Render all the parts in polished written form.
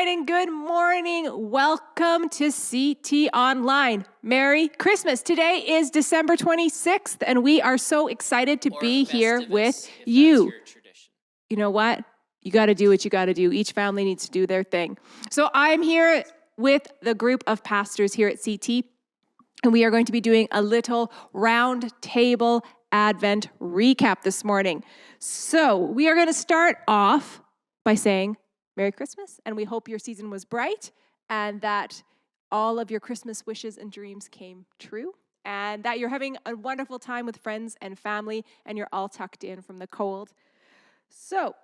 right, and good morning. Welcome to CT Online. Merry Christmas. Today is December 26th, and we are so excited to be here with you. You know what? You got to do what you got to do. Each family needs to do their thing. So I'm here with the group of pastors here at CT, and we are going to be doing a little round table Advent recap this morning. So we are going to start off by saying Merry Christmas, and we hope your season was bright and that all of your Christmas wishes and dreams came true, and that you're having a wonderful time with friends and family, and you're all tucked in from the cold. So,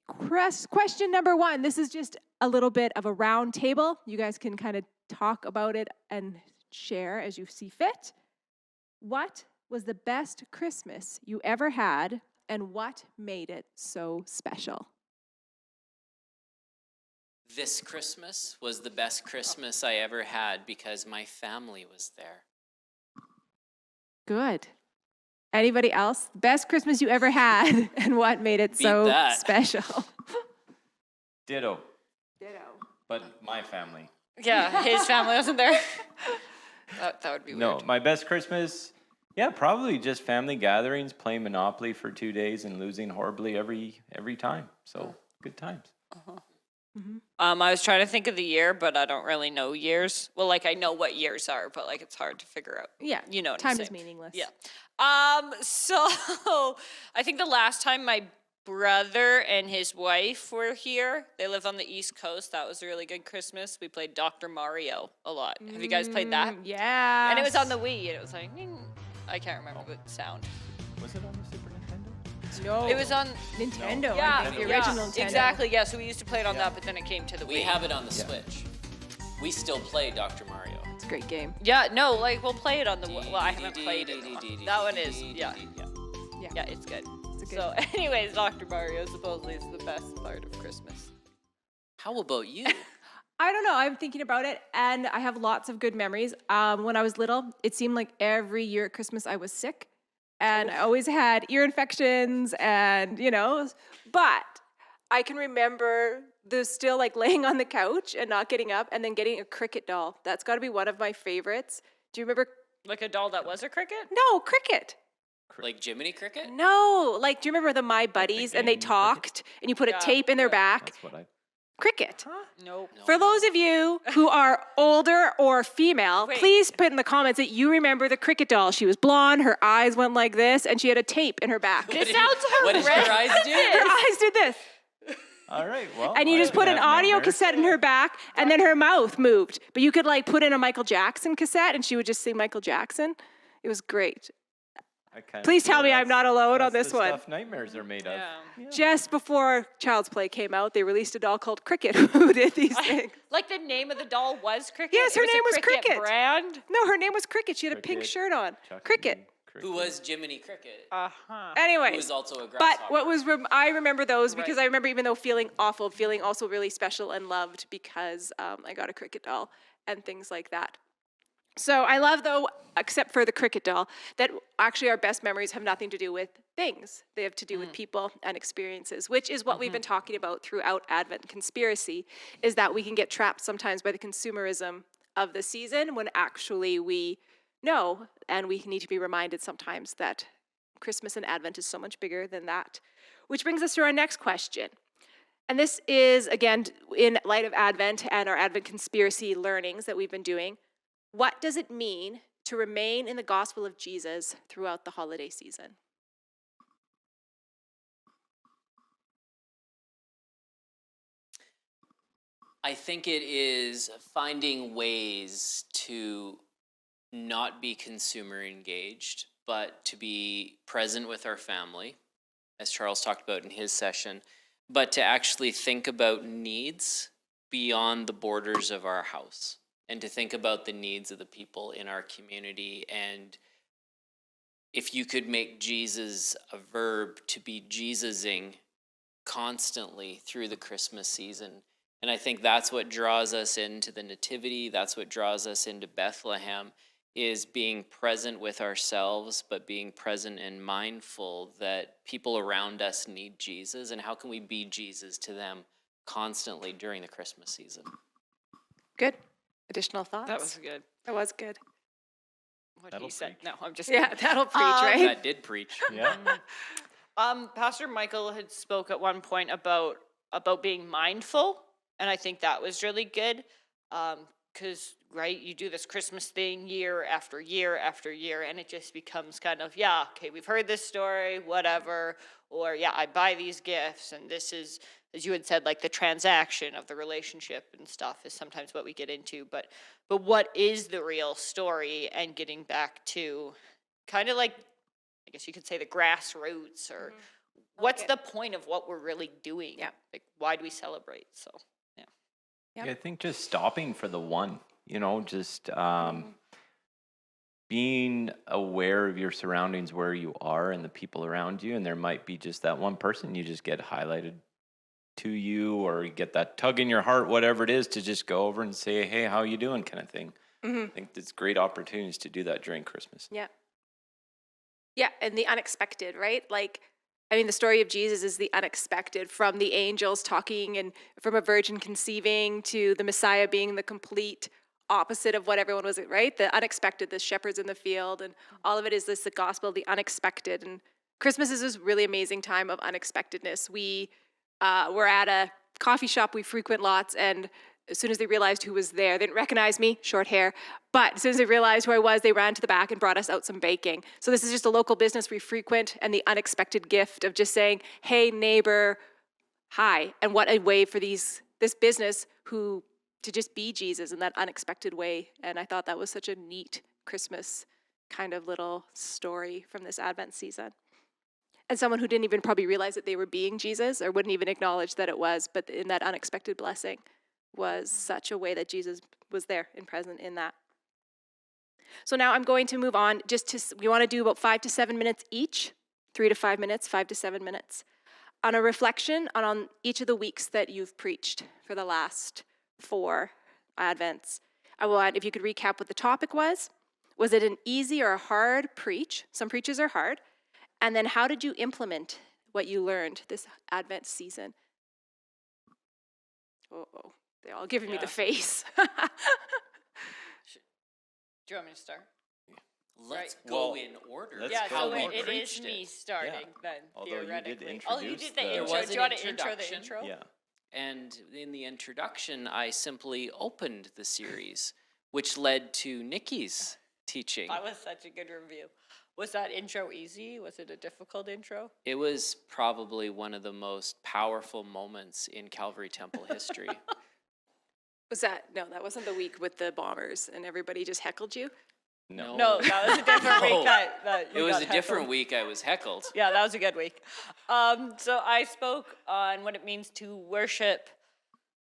question number one. This is just a little bit of a round table. You guys can kind of talk about it and share as you see fit. What was the best Christmas you ever had, and what made it so special? This Christmas was the best Christmas I ever had because my family was there. Good. Anybody else? Best Christmas you ever had, and what made it so special? Ditto. But my family. Yeah, his family wasn't there. That would be weird. No, my best Christmas, probably just family gatherings, playing Monopoly for 2 days and losing horribly every time. So, good times. Uh-huh. Mm-hmm. I was trying to think of the year, but I don't really know years. Well, like I know what years are, but like it's hard to figure out. Yeah, you know what time I'm saying. is meaningless. Yeah. So I think the last time my brother and his wife were here, they live on the East Coast. That was a really good Christmas. We played Dr. Mario a lot. Have you guys played that? Yeah. And it was on the Wii, and it was like, I can't remember the sound. Was it on the Super Nintendo? No. It was on Nintendo. Yeah, I think, the original Nintendo. Exactly. Yeah. So we used to play it on that, but then it came to the Wii. We have it on the Switch. We still play Dr. Mario. It's a great game. Yeah. No, like we'll play it on the. Well, I haven't played it. That one is. Yeah. Yeah, it's good. So, anyways, Dr. Mario supposedly is the best part of Christmas. How about you? I don't know. I'm thinking about it, and I have lots of good memories. When I was little, it seemed like every year at Christmas I was sick, and I always had ear infections, and but I can remember still like laying on the couch and not getting up, and then getting a cricket doll. That's got to be one of my favorites. Do you remember? Like a doll that was a cricket? No, cricket. Like Jiminy Cricket? No, like do you remember the My Buddies and they talked and you put a tape in their back? That's what Cricket. Huh? Nope. For those of you who are older or female, please put in the comments that you remember the cricket doll. She was blonde, her eyes went like this, and she had a tape in her back. This sounds horrendous. What did your eyes do? Her eyes did this. All right, well. And you just put an audio cassette in her back, and then her mouth moved. But you could like put in a Michael Jackson cassette, and she would just sing Michael Jackson. It was great. Please tell me I'm not alone on this one. Stuff nightmares are made of. Yeah. Just before Child's Play came out, they released a doll called Cricket who did these things. Like the name of the doll was Cricket? Yes, her name was Cricket. Brand? No, her name was Cricket. She had a pink shirt on. Cricket. Who was Jiminy Cricket? Anyways, who was also a grasshopper. But what was I remember those because I remember even though feeling awful, feeling also really special and loved because I got a cricket doll and things like that. So I love, though, except for the cricket doll, that actually our best memories have nothing to do with things. They have to do with people and experiences, which is what we've been talking about throughout Advent Conspiracy, is that we can get trapped sometimes by the consumerism of the season when actually we know, and we need to be reminded sometimes that Christmas and Advent is so much bigger than that. Which brings us to our next question. And this is, again, in light of Advent and our Advent Conspiracy learnings that we've been doing. What does it mean to remain in the gospel of Jesus throughout the holiday season? I think it is finding ways to not be consumer engaged, but to be present with our family, as Charles talked about in his session, but to actually think about needs beyond the borders of our house. And to think about the needs of the people in our community. And if you could make Jesus a verb, to be Jesusing constantly through the Christmas season. And I think that's what draws us into the Nativity. That's what draws us into Bethlehem, is being present with ourselves, but being present and mindful that people around us need Jesus. And how can we be Jesus to them constantly during the Christmas season. Good. Additional thoughts? That was good. That was good. What That'll he said. preach. No, I'm just Yeah, kidding. that'll preach, right? That did preach. Yeah. Pastor Michael had spoke at one point about being mindful, and I think that was really good. Because right, you do this Christmas thing year after year after year, and it just becomes kind of, yeah, okay, we've heard this story, whatever, or yeah, I buy these gifts, and this is, as you had said, like the transaction of the relationship and stuff is sometimes what we get into. But what is the real story? And getting back to kind of like, I guess you could say, the grassroots, or what's the point of what we're really doing? Yeah. Like, why do we celebrate? So, yeah. Yep. Yeah, I think just stopping for the one, just being aware of your surroundings, where you are and the people around you. And there might be just that one person you just get highlighted to you, or you get that tug in your heart, whatever it is, to just go over and say, hey, how you doing, kind of thing. I think there's great opportunities to do that during Christmas. Yeah. Yeah, and the unexpected, right? Like, I mean, the story of Jesus is the unexpected, from the angels talking and from a virgin conceiving to the Messiah being the complete opposite of what everyone was, right? The unexpected, the shepherds in the field, and all of it is this, the gospel of the unexpected. And Christmas is this really amazing time of unexpectedness. We're at a coffee shop we frequent lots, and as soon as they realized who was there, they didn't recognize me, short hair, but as soon as they realized who I was, they ran to the back and brought us out some baking. So this is just a local business we frequent, and the unexpected gift of just saying, hey, neighbor, hi. And what a way for this business to just be Jesus in that unexpected way. And I thought that was such a neat Christmas kind of little story from this Advent season. And someone who didn't even probably realize that they were being Jesus, or wouldn't even acknowledge that it was, but in that unexpected blessing was such a way that Jesus was there and present in that. So now I'm going to move on we want to do about 5 to 7 minutes each, 3 to 5 minutes, 5 to 7 minutes, on a reflection on each of the weeks that you've preached for the last 4 Advents. I want, if you could recap what the topic was. Was it an easy or a hard preach? Some preaches are hard. And then how did you implement what you learned this Advent season? Uh-oh. They're all giving me the face. Do you want me to start? Let's Right. go Well, in order. let's Yeah, go so in it order. is me starting then, Although you did theoretically. Oh, you introduce did the the- intro. There was Do you an want to intro the introduction. intro? Yeah. And in the introduction, I simply opened the series, which led to Nikki's teaching. That was such a good review. Was that intro easy? Was it a difficult intro? It was probably one of the most powerful moments in Calvary Temple history. No, that wasn't the week with the bombers and everybody just heckled you? No. No, that was a different No. week. That It you was got a different heckled. week I was heckled. Yeah, that was a good week. So I spoke on what it means to worship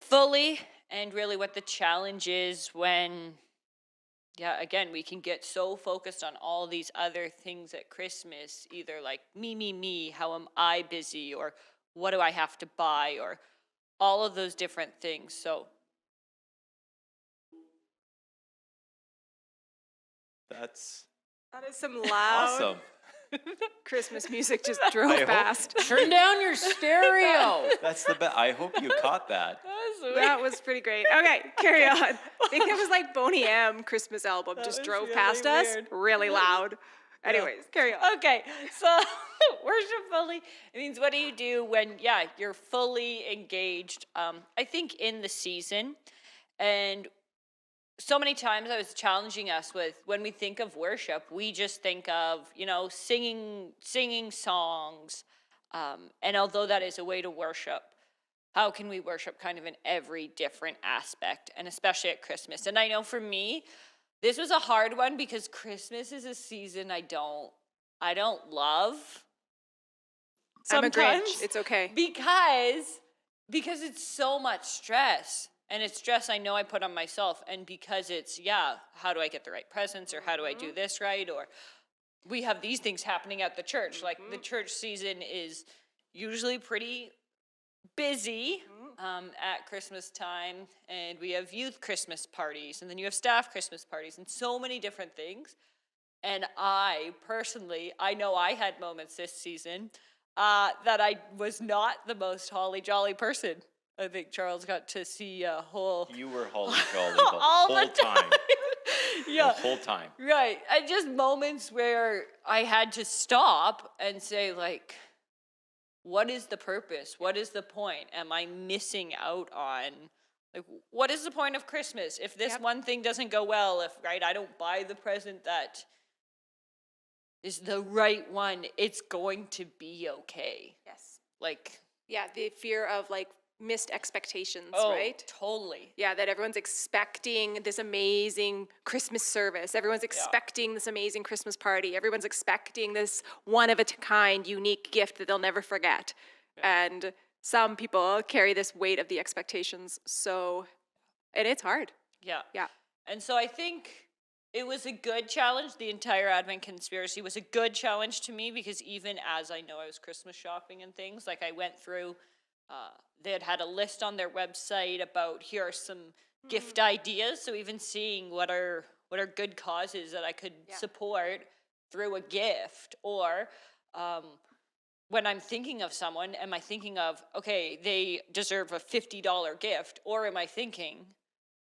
fully, and really what the challenge is when, again, we can get so focused on all these other things at Christmas, either like me, how am I busy, or what do I have to buy, or all of those different things. So That is some loud Awesome. Christmas music just drove I hope- past. Turn down your stereo. That's the best. I hope you caught that. That was pretty great. Okay, carry on. I think it was like Boney M. Christmas album just was drove really past us weird. really loud. Anyways, carry on. Okay, so worship fully, it means what do you do when, you're fully engaged, I think, in the season. And so many times I was challenging us with, when we think of worship, we just think of, singing songs. And although that is a way to worship, how can we worship kind of in every different aspect, and especially at Christmas? And I know for me, this was a hard one because Christmas is a season I don't love. I'm a Grinch. Sometimes It's okay. because it's so much stress, and it's stress I know I put on myself, and because it's how do I get the right presents, or how do I do this right, or we have these things happening at the church. Like the church season is usually pretty busy at Christmas time, and we have youth Christmas parties, and then you have staff Christmas parties, and so many different things. And I personally, I know I had moments this season that I was not the most holly jolly person. I think Charles got to see a whole You were holly jolly the all whole the time. yeah. The whole time. Right. And just moments where I had to stop and say, like, what is the purpose? What is the point? Am I missing out on? Like, what is the point of Christmas? If this Yep. one thing doesn't go well, if, right, I don't buy the present that is the right one, it's going to be okay. Yes. Like, Yeah, the fear of like missed expectations, oh, right? totally. Yeah, that everyone's expecting this amazing Christmas service. Everyone's expecting this amazing Christmas party. Everyone's expecting this one of a kind, unique gift that they'll never forget. And some people carry this weight of the expectations. And it's hard. Yeah. Yeah. And so I think it was a good challenge. The entire Advent conspiracy was a good challenge to me because even as I know I was Christmas shopping and things, like I went through, they had a list on their website about here are some gift ideas. So even seeing what are good causes that I could support through a gift, or when I'm thinking of someone, am I thinking of, okay, they deserve a $50 gift, or am I thinking,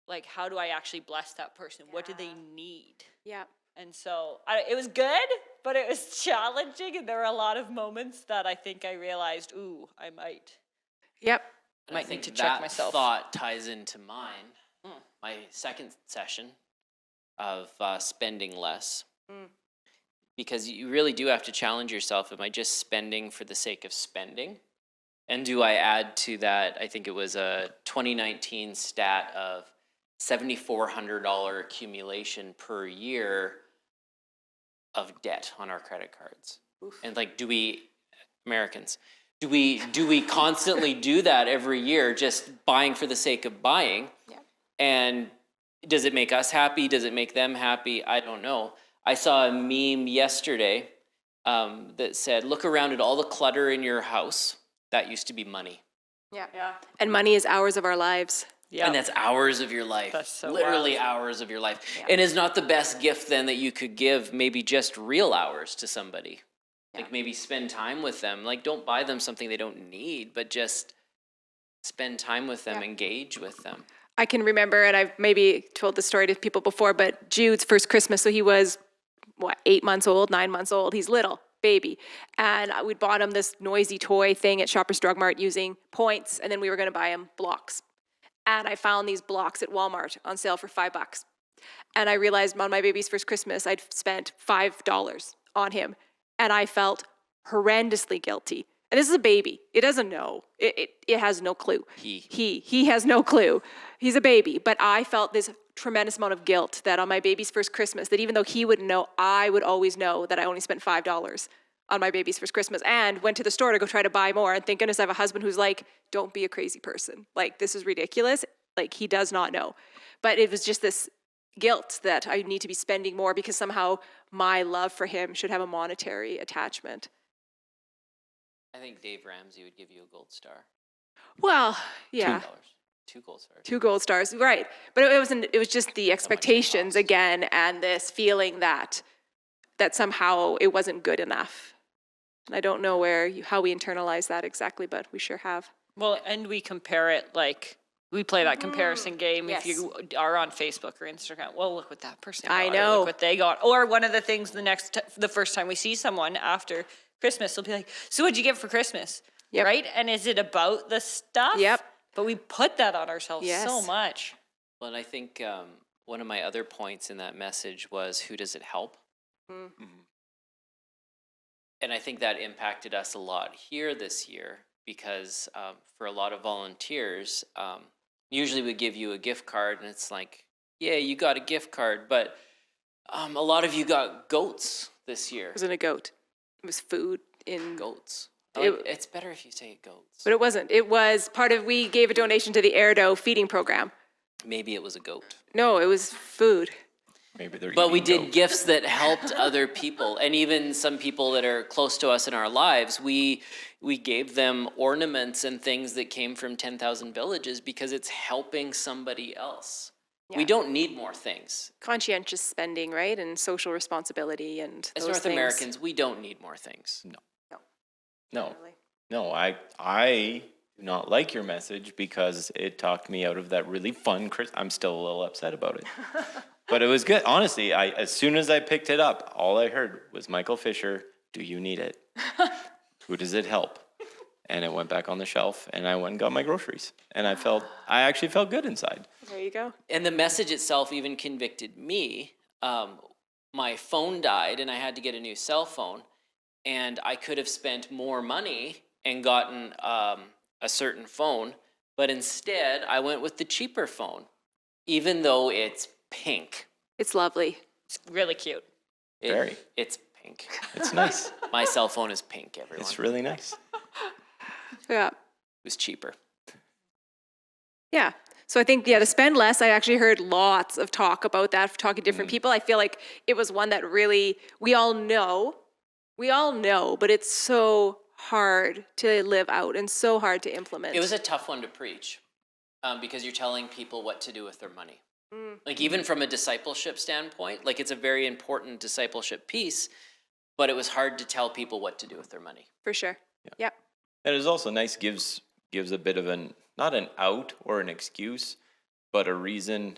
like, how do I actually bless that person? What do they need? Yeah. And so it was good, but it was challenging. And there were a lot of moments that I think I realized, ooh, I might Yep. And I need think to that check myself. thought ties into mine, my second session of spending less. Because you really do have to challenge yourself. Am I just spending for the sake of spending? And do I add to that, I think it was a 2019 stat of $7,400 accumulation per year of debt on our credit cards. And like, Americans, do we constantly do that every year, just buying for the sake of buying? Yeah. And does it make us happy? Does it make them happy? I don't know. I saw a meme yesterday that said, look around at all the clutter in your house. That used to be money. Yeah. Yeah. And money is hours of our lives. Yeah. And that's hours of your life. That's so literally wild. hours of your life. Yeah. And is not the best gift then that you could give maybe just real hours to somebody. Yeah. Like maybe spend time with them. Like don't buy them something they don't need, but just spend time with them, engage with them. I can remember, and I've maybe told the story to people before, but Jude's first Christmas, so he was, 8 months old, 9 months old. He's little, baby. And we'd bought him this noisy toy thing at Shoppers Drug Mart using points, and then we were going to buy him blocks. And I found these blocks at Walmart on sale for $5. And I realized on my baby's first Christmas, I'd spent $5 on him. And I felt horrendously guilty. And this is a baby. It doesn't know. It has no clue. He has no clue. He's a baby. But I felt this tremendous amount of guilt that on my baby's first Christmas, that even though he wouldn't know, I would always know that I only spent $5 on my baby's first Christmas, and went to the store to go try to buy more. And thank goodness I have a husband who's like, don't be a crazy person. Like, this is ridiculous. Like, he does not know. But it was just this guilt that I need to be spending more because somehow my love for him should have a monetary attachment. I think Dave Ramsey would give you a gold star. Well, yeah. $2. 2 gold stars. 2 gold stars, right. But it was just the expectations again, and this feeling that somehow it wasn't good enough. And I don't know how we internalize that exactly, but we sure have. Well, and we compare it, like, we play that comparison game. Yes. If you are on Facebook or Instagram, well, look what that person got. I or know. Look what they got. Or one of the things the first time we see someone after Christmas, they'll be like, so what'd you get for Christmas? Yep. Right? And is it about the stuff? Yep. But we put that on ourselves Yes. so much. Well, and I think one of my other points in that message was, who does it help? And I think that impacted us a lot here this year because for a lot of volunteers, usually we give you a gift card and it's like, yeah, you got a gift card, but a lot of you got goats this year. It wasn't a goat. It was food in Goats. It- It's better if you say goats. But it wasn't. It was we gave a donation to the Erdo feeding program. Maybe it was a goat. No, it was food. Maybe they're But we eating did goat. gifts that helped other people, and even some people that are close to us in our lives. We gave them ornaments and things that came from 10,000 Villages because it's helping somebody else. We Yeah. don't need more things. Conscientious spending, right? And social responsibility and As those North things. Americans, we don't need more things. No, Really. no. I not like your message because it talked me out of that really fun I'm still a little upset about it. But it was good. Honestly, as soon as I picked it up, all I heard was Michael Fisher, do you need it? Who does it help? And it went back on the shelf, and I went and got my groceries. And I actually felt good inside. There you go. And the message itself even convicted me. My phone died, and I had to get a new cell phone. And I could have spent more money and gotten a certain phone, but instead I went with the cheaper phone, even though it's pink. It's lovely. It's really cute. Very. It's pink. It's nice. My cell phone is pink, everyone. It's really nice. Yeah. It was cheaper. Yeah. So I think, to spend less, I actually heard lots of talk about that, talking to different people. I feel like it was one that really, we all know, but it's so hard to live out and so hard to implement. It was a tough one to preach because you're telling people what to do with their money. Like even from a discipleship standpoint, like it's a very important discipleship piece, but it was hard to tell people what to do with their money. For sure. Yep. And it's also nice, gives a bit of not an out or an excuse, but a reason,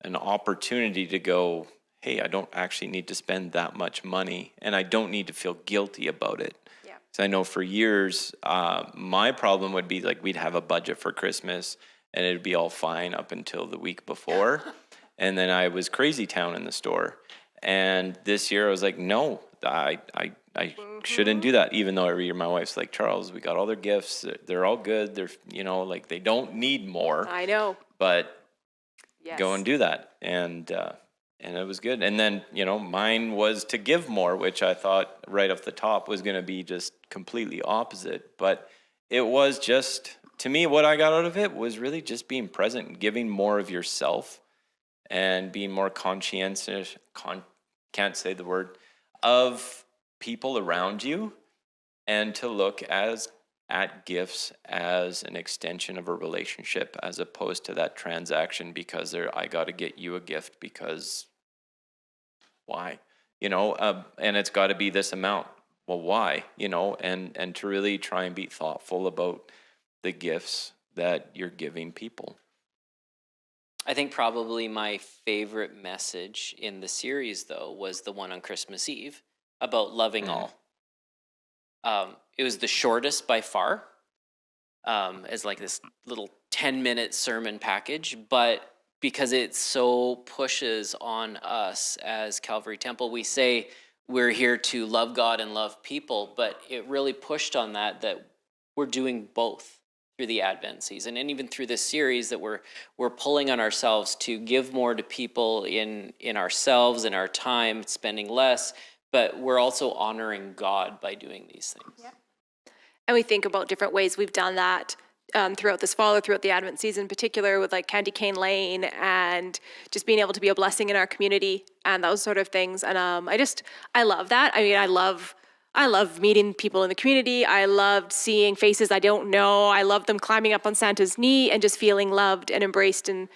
an opportunity to go, hey, I don't actually need to spend that much money, and I don't need to feel guilty about it. Yeah. So I know for years, my problem would be like we'd have a budget for Christmas, and it'd be all fine up until the week before, and then I was crazy town in the store. And this year I was like, no, I shouldn't do that. Even though every year my wife's like, Charles, we got all their gifts. They're all good. They're, like they don't need more. I know. But Yes. go and do that. And it was good. And then, mine was to give more, which I thought right off the top was going to be just completely opposite. But it was just, to me, what I got out of it was really just being present and giving more of yourself and being more conscientious, can't say the word, of people around you, and to look at gifts as an extension of a relationship as opposed to that transaction because I got to get you a gift because why? And it's got to be this amount. Well, why? And to really try and be thoughtful about the gifts that you're giving people. I think probably my favorite message in the series, though, was the one on Christmas Eve about loving all. It was the shortest by far, as like this little 10-minute sermon package, but because it so pushes on us as Calvary Temple, we say we're here to love God and love people, but it really pushed on that we're doing both through the Advent season and even through this series, that we're pulling on ourselves to give more to people in ourselves, in our time, spending less, but we're also honoring God by doing these things. Yep. And we think about different ways we've done that throughout this fall or throughout the Advent season in particular, with like Candy Cane Lane and just being able to be a blessing in our community and those sort of things. And I love that. I mean, I love meeting people in the community. I loved seeing faces I don't know. I love them climbing up on Santa's knee and just feeling loved and embraced and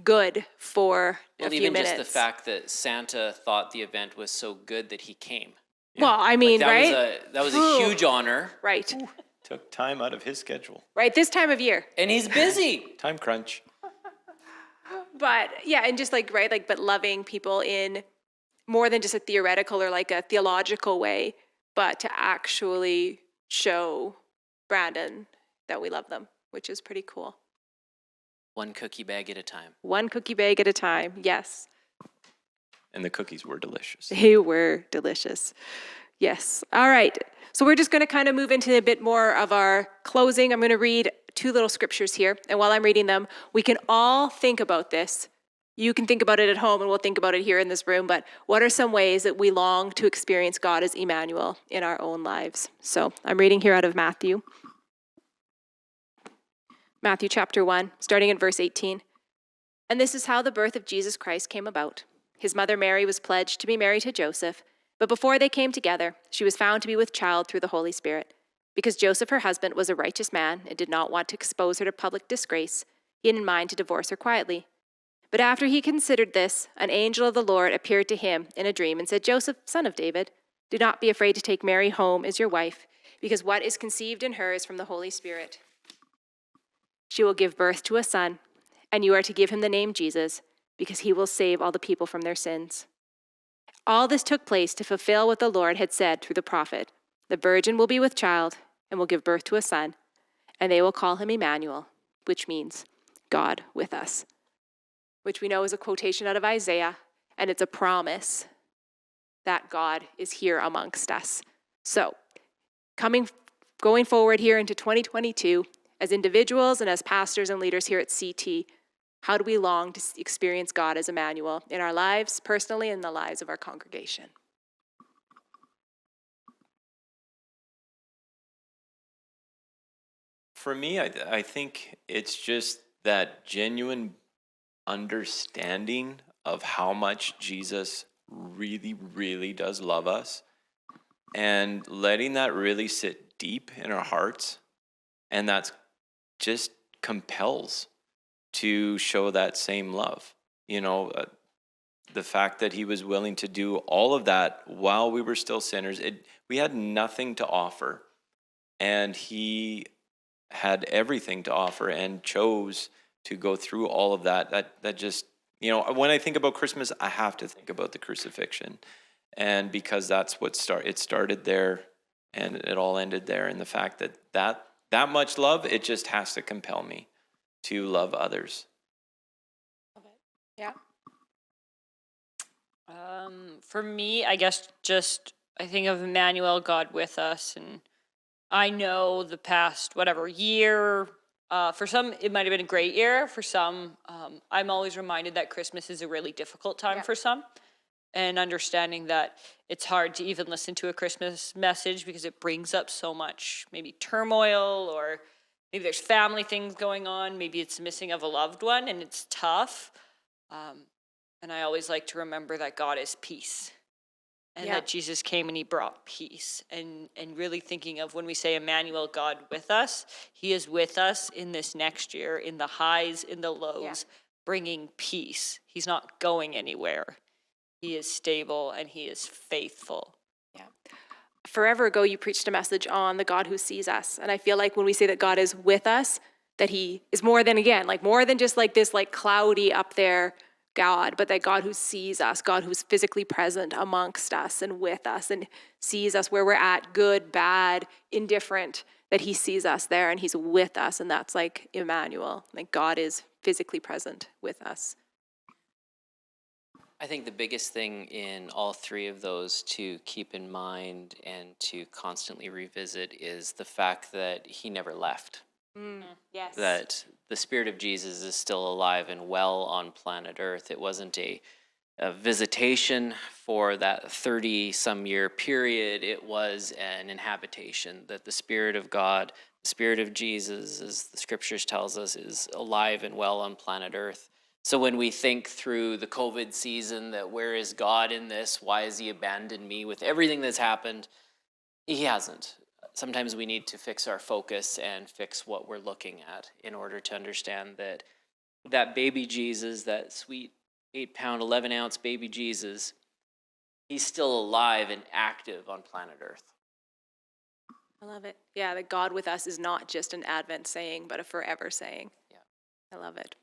good for a few even minutes. Just the fact that Santa thought the event was so good that he came. Well, I mean, that was a huge honor. Right. Took time out of his schedule. Right, this time of year. And he's busy. Time crunch. But yeah, and just like, right, like, but loving people in more than just a theoretical or like a theological way, but to actually show Brandon that we love them, which is pretty cool. One cookie bag at a time. One cookie bag at a time, yes. And the cookies were delicious. They were delicious. Yes. All right. So we're just going to kind of move into a bit more of our closing. I'm going to read 2 little scriptures here. And while I'm reading them, we can all think about this. You can think about it at home, and we'll think about it here in this room. But what are some ways that we long to experience God as Emmanuel in our own lives? So I'm reading here out of Matthew. Matthew chapter 1, starting in verse 18. And this is how the birth of Jesus Christ came about. His mother Mary was pledged to be married to Joseph, but before they came together, she was found to be with child through the Holy Spirit. Because Joseph, her husband, was a righteous man and did not want to expose her to public disgrace, he had in mind to divorce her quietly. But after he considered this, an angel of the Lord appeared to him in a dream and said, Joseph, son of David, do not be afraid to take Mary home as your wife, because what is conceived in her is from the Holy Spirit. She will give birth to a son, and you are to give him the name Jesus, because he will save all the people from their sins. All this took place to fulfill what the Lord had said through the prophet. The virgin will be with child and will give birth to a son, and they will call him Emmanuel, which means God with us, which we know is a quotation out of Isaiah, and it's a promise that God is here amongst us. So, going forward here into 2022, as individuals and as pastors and leaders here at CT, how do we long to experience God as Emmanuel in our lives, personally, and in the lives of our congregation? For me, I think it's just that genuine understanding of how much Jesus really, really does love us, and letting that really sit deep in our hearts. And that's just compels to show that same love. The fact that he was willing to do all of that while we were still sinners, we had nothing to offer, and he had everything to offer and chose to go through all of that. That just, when I think about Christmas, I have to think about the crucifixion, and because that's what started there, and it all ended there. And the fact that much love, it just has to compel me to love others. Yeah. For me, I guess I think of Emmanuel, God with us, and I know the past, year, for some, it might have been a great year. For some, I'm always reminded that Christmas is a really difficult time for some, and understanding that it's hard to even listen to a Christmas message because it brings up so much, maybe turmoil, or maybe there's family things going on, maybe it's missing of a loved one, and it's tough. And I always like to remember that God is peace, and that Jesus came and he brought peace. And really thinking of when we say Emmanuel, God with us, he is with us in this next year, in the highs, in the lows, bringing peace. He's not going anywhere. He is stable and he is faithful. Yeah. Forever ago, you preached a message on the God who sees us. And I feel like when we say that God is with us, that he is more than just like this cloudy up there God, but that God who sees us, God who's physically present amongst us and with us and sees us where we're at, good, bad, indifferent, that he sees us there and he's with us. And that's like Emmanuel, like God is physically present with us. I think the biggest thing in all three of those to keep in mind and to constantly revisit is the fact that he never left. Yes. That the Spirit of Jesus is still alive and well on planet Earth. It wasn't a visitation for that 30-some year period. It was an inhabitation, that the Spirit of God, the Spirit of Jesus, as the Scriptures tells us, is alive and well on planet Earth. So when we think through the COVID season, that where is God in this? Why has he abandoned me with everything that's happened? He hasn't. Sometimes we need to fix our focus and fix what we're looking at in order to understand that baby Jesus, that sweet 8-pound, 11-ounce baby Jesus, he's still alive and active on planet Earth. I love it. Yeah, that God with us is not just an Advent saying, but a forever saying. Yeah. I love it.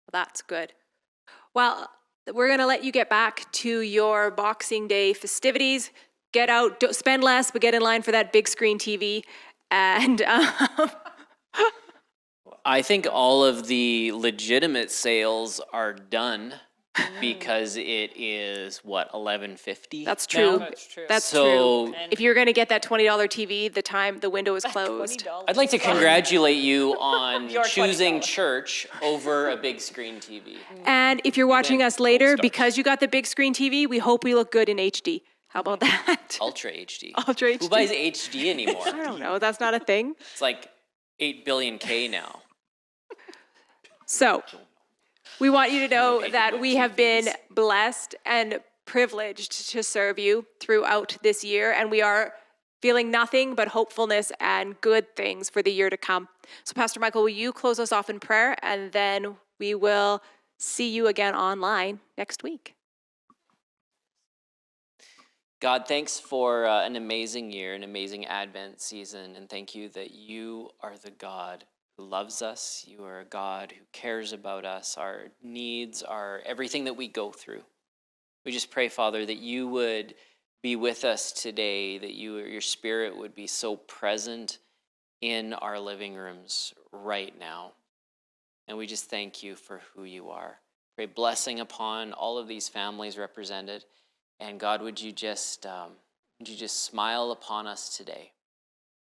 Well, that's good. Well, we're going to let you get back to your Boxing Day festivities. Get out, spend less, but get in line for that big screen TV. And I think all of the legitimate sales are done because it is $11.50. that's true. That's true. That's So- true. If you're going to get that $20 TV, the window is closed. $20. I'd like to congratulate you on Your choosing $20. church over a big screen TV. And if you're watching us later, stars. because you got the big screen TV, we hope we look good in HD. How about that? Ultra HD. Ultra Who HD. buys HD anymore? I don't know. That's not a thing. It's like 8 billion K now. So, we want you to know that we have been blessed and privileged to serve you throughout this year, and we are feeling nothing but hopefulness and good things for the year to come. So, Pastor Michael, will you close us off in prayer, and then we will see you again online next week. God, thanks for an amazing year, an amazing Advent season, and thank you that you are the God who loves us. You are a God who cares about us, our needs, our everything that we go through. We just pray, Father, that you would be with us today, that your Spirit would be so present in our living rooms right now. And we just thank you for who you are. Pray blessing upon all of these families represented. And God, would you just smile upon us today?